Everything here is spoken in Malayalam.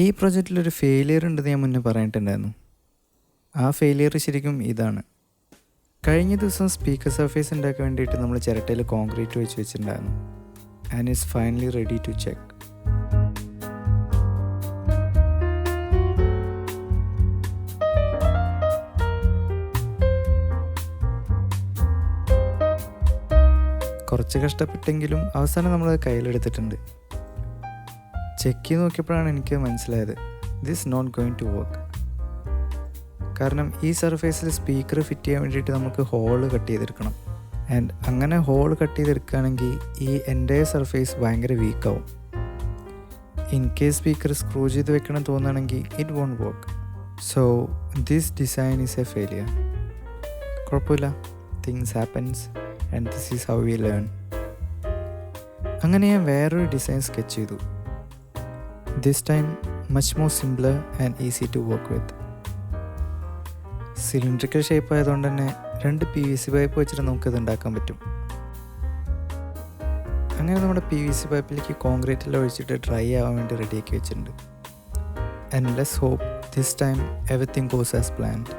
ഈ പ്രൊജക്റ്റിലൊരു ഫെയിലിയർ ഉണ്ടെന്ന് ഞാൻ മുന്നേ പറഞ്ഞിട്ടുണ്ടായിരുന്നു. ആ ഫെയിലിയർ ശരിക്കും ഇതാണ്. കഴിഞ്ഞ ദിവസം സ്പീക്കർ സർഫേസ് ഉണ്ടാക്കാൻ വേണ്ടിയിട്ട് നമ്മൾ ചിരട്ടയിൽ കോൺക്രീറ്റ് വെച്ച് വെച്ചിട്ടുണ്ടായിരുന്നു. And it's finally ready to check. കുറച്ച് കഷ്ടപ്പെട്ടെങ്കിലും അവസാനം നമ്മളത് കയ്യിലെടുത്തിട്ടുണ്ട്. ചെക്ക് ചെയ്ത് നോക്കിയപ്പോഴാണ് എനിക്ക് മനസ്സിലായത് this not going to work. കാരണം ഈ സർഫേസിൽ സ്പീക്കർ ഫിറ്റ് ചെയ്യാൻ വേണ്ടിയിട്ട് നമുക്ക് ഹോള് കട്ട് ചെയ്തെടുക്കണം. ആൻഡ് അങ്ങനെ ഹോൾ കട്ട് ചെയ്തെടുക്കുകയാണെങ്കിൽ ഈ എൻ്റെ സർഫേസ് ഭയങ്കര വീക്കാവും. ഇൻ കേസ് സ്പീക്കർ സ്ക്രൂ ചെയ്ത് വെക്കണം തോന്നുകയാണെങ്കിൽ it won't work. So this design is a failure. കുഴപ്പമില്ല, things happens and this is how we learn. അങ്ങനെ ഞാൻ വേറൊരു ഡിസൈൻ സ്കെച്ച് ചെയ്തു. This time much more simpler and easy to work with. Cylindrical shape ആയതുകൊണ്ട് തന്നെ 2 PVC പൈപ്പ് വെച്ചിട്ട് നമുക്കത് ഉണ്ടാക്കാൻ പറ്റും. അങ്ങനെ നമ്മുടെ PVC പൈപ്പിലേക്ക് കോൺക്രീറ്റെല്ലാം ഒഴിച്ചിട്ട് ഡ്രൈ ആവാൻ വേണ്ടി റെഡിയാക്കി വെച്ചിട്ടുണ്ട്. And let's hope this time everything goes as planned.